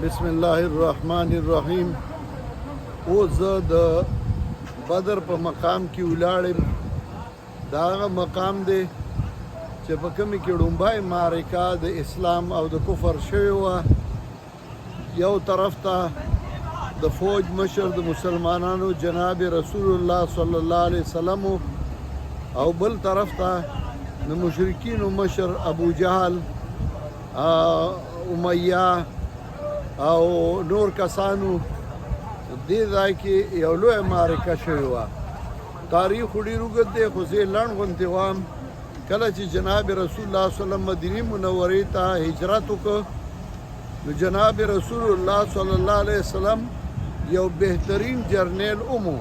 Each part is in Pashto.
بسم الله الرحمن الرحیم. او زه د بدر په مقام کې ولاړم. دا هغه مقام دی چې په کومې کې لومبۍ معرکه د اسلام او د کفر شوې وه. یو طرف ته د فوج مشر د مسلمانانو جناب رسول الله صلی الله علیه وسلم او بل طرف ته د مشرکینو مشر ابو جهل، امیه او نور کسانو. دې ځای کې یو لویه معرکه شوې وه. تاریخ ډېر اوږد دی خو زه یې لنډ غوندې وایم. کله چې جناب رسول الله صلی الله علیه وسلم مدینې منورې ته هجرت وکړ، نو جناب رسول الله صلی الله علیه وسلم یو بهترین جرنیل ومو.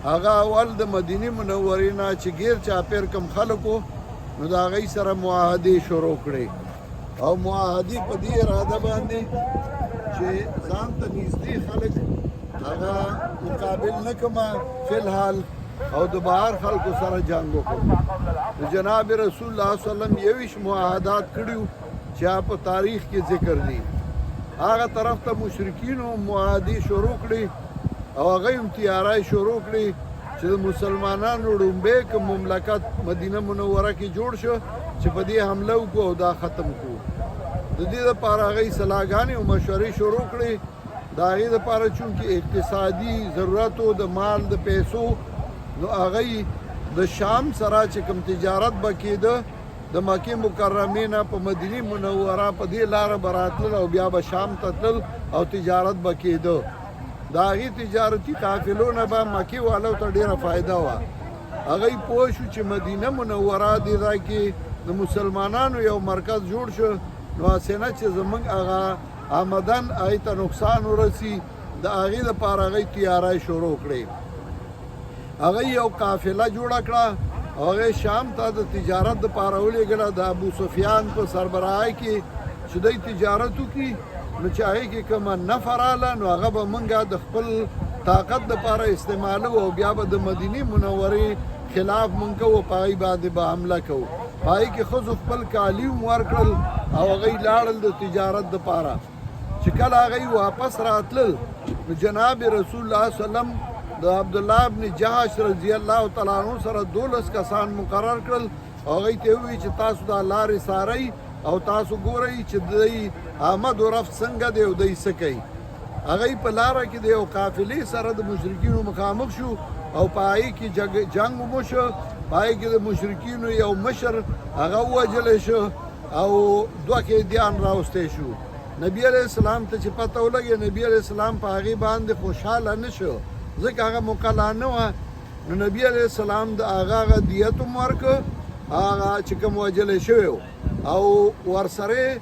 هغه اول د مدینې منورې نه چې ګیر چاپېر کم خلک وو، نو د هغوی سره معاهدې شروع کړې او معاهدې په دې اراده باندې چې ځان ته نږدې خلک هغه مقابل نه کړمه فی الحال او د بهر خلکو سره جنګ وکړو. د جناب رسول الله صلی الله علیه وسلم 21 معاهدات کړي چې په تاریخ کې ذکر دي. هغه طرف ته مشرکینو معاهدې شروع کړي او هغه هم تیاری شروع کړي چې د مسلمانانو لومبی که مملکت مدینه منوره کې جوړ شو چې په دې حمله وکړو او دا ختم کړو. د دې دپاره هغوی صلاحګانې او مشورې شروع کړې. د هغې دپاره چونکې اقتصادي ضرورت و د مال د پیسو، نو هغوی د شام سره چې کوم تجارت به کېده د مکې مکرمې نه په مدینې منوره په دې لاره به راتلل او بیا به شام ته تلل او تجارت به کېده. د هغې تجارتي قافلو نه به مکې والو ته ډېره فایده وه. هغوی پوه شو چې مدینه منوره دې ځای کې د مسلمانانو یو مرکز جوړ شو، نو هسې نه چې زموږ هغه آمدن هغې ته نقصان ورسي. د هغې دپاره هغوی تیاری شروع کړې. هغوی یو قافله جوړه کړه او هغې شام ته د تجارت دپاره ولېږله د ابو سفیان په سربراهۍ کې چې دوی تجارت وکړي. نو چې هغې کې کومه نفع راغله نو هغه به موږ د خپل طاقت دپاره استعمالو او بیا به د مدینې منورې خلاف موږ کوو، په هغې باندې به حمله کوو. په هغې کې ښځو خپل کالي هم ورکړل او هغوی لاړل د تجارت دپاره. چې کله هغوی واپس راتلل نو جناب رسول الله صلی الله علیه وسلم د عبدالله ابن جحش رضی الله تعالی عنه سره 12 کسان مقرر کړل او هغوی ته ووایي چې تاسو دا لارې څارئ او تاسو ګورئ چې دوی آمد و رفت څنګه دی او دوی څه کوي. هغوی په لاره کې د یو قافلې سره د مشرکینو مخامخ شو او په هغې کې جنګ وشو. په هغې کې د مشرکینو یو مشر هغه ووژلی شو او 2 قیدیان راوستی شو. نبي علیه السلام ته چې پته ولګي، نبي علیه السلام په هغې باندې خوشحاله نه شو ځکه هغه موقع لا نه وه. نو نبي علیه السلام د هغه دیت هم ورکړ، هغه چې کوم وژلی شوی و، او ورسره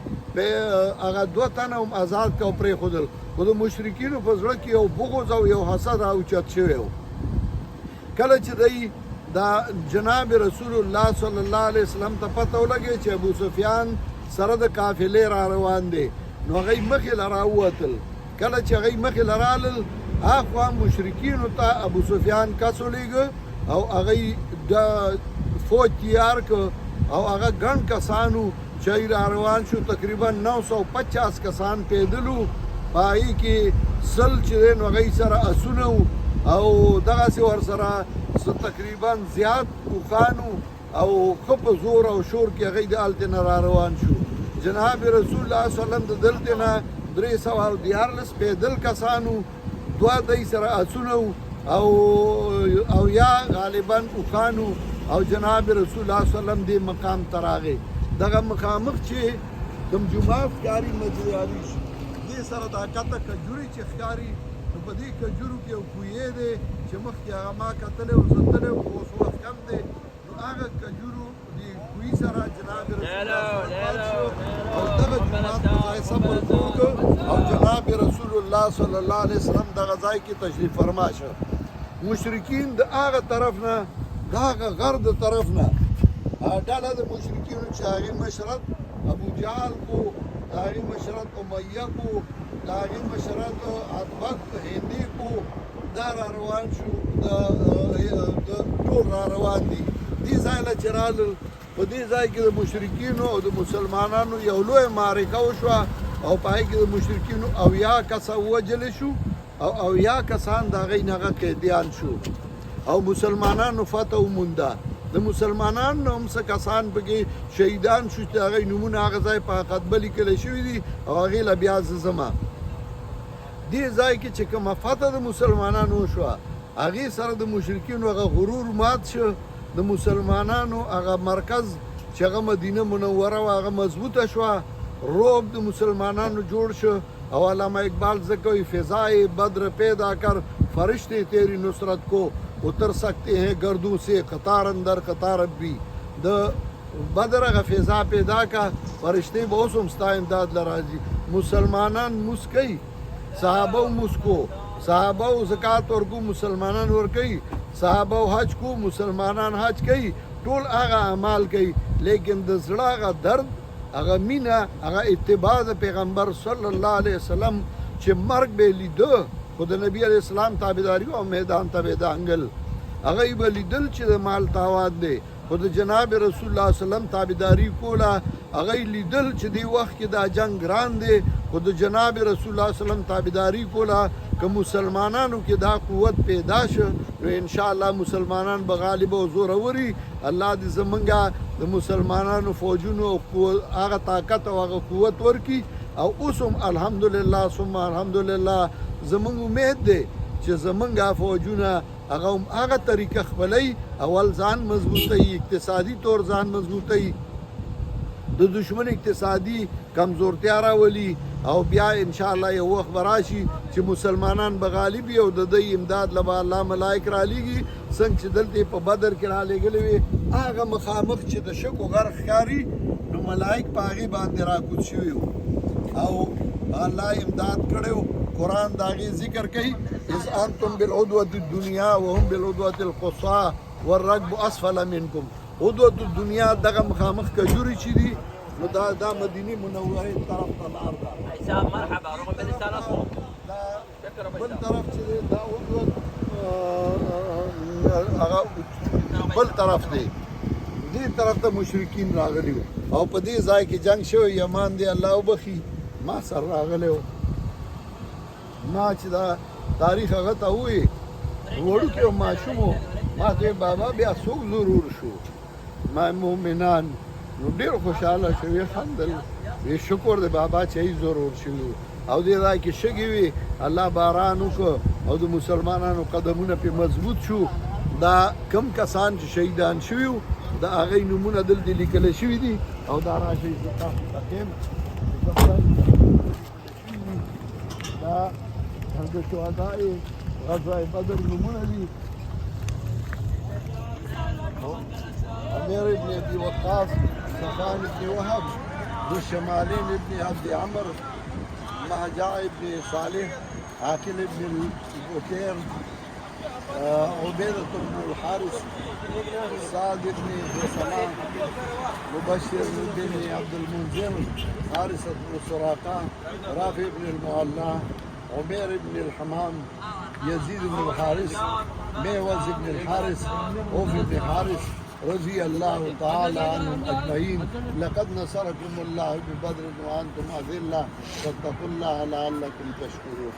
هغه 2 تنه هم آزاد کړه او پرېښودل. خو د مشرکینو په زړه کې یو بغض او یو حسد راوچت شوی و. کله چې دی دا جناب رسول الله صلی الله علیه وسلم ته پته ولګي چې ابو سفیان سره د قافلې را روان دی، نو هغوی مخې له راووتل. کله چې هغوی مخې له رالل، هاخوا مشرکینو ته ابو سفیان کس ولېږه او هغوی د فوج تیار کړ او هغه ګڼ کسانو چې را روان شو. تقریبا 950 کسان پیدلو. په هغې کې 100 چې دی نو هغوی سره اسونه وو او دغسې ورسره تقریبا زیات اوښانو او ښه په زور او شور کې هغوی د هلتې نه را روان شو. جناب رسول الله صلی الله علیه وسلم د دلتې نه 314 پیدل کسانو، 2 دی سره اسونه او یا غالبا اوښانو او جناب رسول الله صلی الله علیه وسلم دې مقام ته راغی. دغه مخامخ چې کوم جومات ښکاري مسجد عریش، دې سره دا کته کجورې چې ښکاري، نو په دې کجورو کې یو کویې دی چې مخکې هغه ما کتلی او زه تللی وم، اوس وخت کم دی. نو هغه کجورو دې کوي سره جناب رسول الله او دغه جومات په ځای صبر جوړ کړ او جناب رسول الله صلی الله علیه وسلم دغه ځای کې تشریف فرما شه. مشرکین د هغه طرف نه د هغه غر د طرف نه ډله د مشرکینو چې هغې مشرت ابو جهل کو، د هغې مشرت امیه کو، د هغې مشرت عتبک هندي کو، دا را روان شو. ټول را روان دي. دې ځای له چې رالل، په دې ځای کې د مشرکینو او د مسلمانانو یو لویه معرکه وشوه او په هغې کې د مشرکینو 80 کسه ووژلی شو او 80 کسان د هغې نه هغه قیدیان شو او مسلمانانو فتح ومونده د مسلمانانو نه هم څه کسان پکې شهیدان شو چې د هغې نومونه هغه ځای په حقیقت لیکلی شوي دي او هغې له بیا زه ځمه دې ځای کې چې کومه فتح د مسلمانانو وشوه هغې سره د مشرکینو هغه غرور مات شو د مسلمانانو هغه مرکز چې هغه مدینه منوره وه هغه مضبوطه شوه روب د مسلمانانو جوړ شو او علامہ اقبال ذکر فضائے بدر پیدا کر فرشتے تیری نصرت کو اتر سکتے ہیں گردوں سے قطار اندر قطار اب بھی د بدر هغه فضا پیدا کا فرشتے به اوس هم ستا امداد له راځي مسلمانان مسکی صحابه مسکو صحابه زکات ورکو مسلمانان ورکوي صحابه حج کو مسلمانان حج کوي ټول هغه اعمال کوي لیکن د زړه هغه درد هغه مینه هغه اتباع د پیغمبر صلی الله علیه وسلم چې مرګ به لیده خو د نبی علیه السلام تابعداري او میدان ته به دانګل هغه یې به لیدل چې د مال تاواد دی خو د جناب رسول الله صلی الله علیه وسلم تابعداري کوله هغه یې لیدل چې دی وخت کې دا جنگ ګران دی خو د جناب رسول الله صلی الله علیه وسلم تابعداري کوله که مسلمانانو کې دا قوت پیدا شو نو انشاءالله مسلمانان به غالب او زوروري الله دې زمونږه د مسلمانانو فوجونو هغه طاقت او هغه قوت ورکي او اوس هم الحمدلله ثم الحمدلله زمونږ امید دی چې زمونږ فوجونه هغه طریقه خپلوي اول ځان مضبوطوي اقتصادي طور ځان مضبوطوي د دشمن اقتصادي کمزورتیا راولي او بیا انشاءالله یو وخت به راشي چې مسلمانان به غالب وي او د دوی امداد له به الله ملایک رالیږي څنګه چې دلته په بدر کې رالیږلي وي هغه مخامخ چې د شکو غر ښکاري نو ملایک په هغې باندې راکوز شوي وو او الله امداد کړی و قرآن د هغې ذکر کوي اذ انتم بالعدوة الدنیا وهم بالعدوة القصوى والركب اسفل منکم عدوة الدنیا دغه مخامخ کجوري چې دي نو دا مدینه منورې طرف ته لار ده حساب مرحبا رغم بدستان اصلا دا بل طرف چې دی دا عدوة هغه بل طرف دی دې طرف ته مشرکین راغلي وو او په دې ځای کې جنگ شوی یمان دی الله وبخي ما سره راغلی و ما چې دا تاریخ هغه ته ووایي وړوکی ماشوم و ما ته بابا بیا څوک ضرور شو ما مؤمنان نو ډېر خوشحاله شو ویې خندل وی شکر دی بابا چې ای ضرور شوي او دې ځای کې شګې وي الله باران وکړ او د مسلمانانو قدمونه پې مضبوط شو دا کم کسان چې شهیدان شوي وو د هغې نومونه دلته لیکلی شوي دي او دا راشئ زه تاسو ته ښیم دا د شهدای غزوه بدر نومونه دي عمير بن ابي وقاص صفوان بن وهب ذو الشمالين بن عبد عمرو مهجاء بن صالح عاقل بن البكير عبيدة بن الحارث سعد بن سلام مبشر بن عبد المنذر حارثة بن سراقة رافع بن المعلى عمير بن الحمام يزيد بن الحارث ميوز بن الحارث عوف بن حارث رضي الله تعالى عنهم أجمعين لقد نصركم الله ببدر وأنتم أذلة فاتقوا الله لعلكم تشكرون